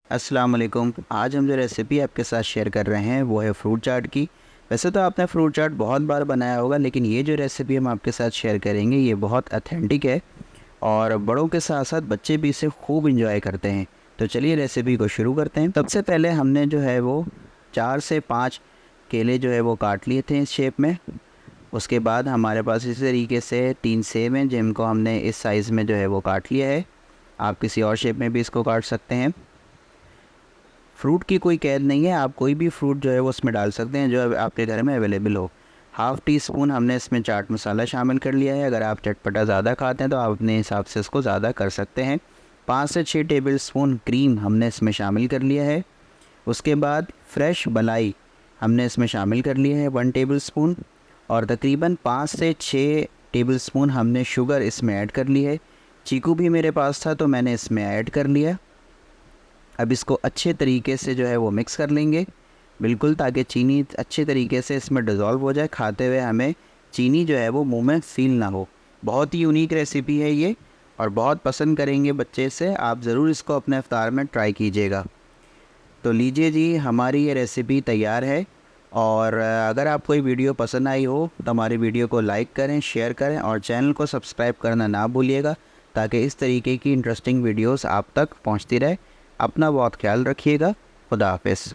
अस्सलाम वालेकुम। आज हम जो रेसिपी आपके साथ शेयर कर रहे हैं वो है फ्रूट चाट की। वैसे तो आपने फ्रूट चाट बहुत बार बनाया होगा, लेकिन ये जो रेसिपी हम आपके साथ शेयर करेंगे ये बहुत ऑथेंटिक है और बड़ों के साथ साथ बच्चे भी इसे खूब इंजॉय करते हैं। तो चलिए रेसिपी को शुरू करते हैं। सबसे पहले हमने जो है वो 4 से 5 केले जो है वो काट लिए थे इस शेप में। उसके बाद हमारे पास इसी तरीके से 3 सेब हैं जिनको हमने इस साइज़ में जो है वो काट लिया है। आप किसी और शेप में भी इसको काट सकते हैं। फ्रूट की कोई कैद नहीं है, आप कोई भी फ्रूट जो है वो उसमें डाल सकते हैं जो आपके घर में अवेलेबल हो। हाफ़ टी स्पून हमने इसमें चाट मसाला शामिल कर लिया है। अगर आप चटपटा ज़्यादा खाते हैं तो आप अपने हिसाब से इसको ज़्यादा कर सकते हैं। 5 से 6 टेबल स्पून क्रीम हमने इसमें शामिल कर लिया है। उसके बाद फ्रेश मलाई हमने इसमें शामिल कर लिया है 1 टेबल स्पून, और तकरीबन 5 से 6 टेबल स्पून हमने शुगर इसमें ऐड कर ली है। चीकू भी मेरे पास था तो मैंने इसमें ऐड कर लिया। अब इसको अच्छे तरीके से जो है वो मिक्स कर लेंगे बिल्कुल, ताकि चीनी अच्छे तरीके से इसमें डिज़ोल्व हो जाए। खाते हुए हमें चीनी जो है वो मुंह में फील ना हो। बहुत ही यूनिक रेसिपी है ये और बहुत पसंद करेंगे बच्चे से। आप ज़रूर इसको अपने इफ्तार में ट्राई कीजिएगा। तो लीजिए जी, हमारी ये रेसिपी तैयार है। और अगर आपको ये वीडियो पसंद आई हो तो हमारी वीडियो को लाइक करें, शेयर करें और चैनल को सब्सक्राइब करना ना भूलिएगा, ताकि इस तरीके की इंटरेस्टिंग वीडियोस आप तक पहुंचती रहे। अपना बहुत ख्याल रखिएगा। खुदा हाफिज़।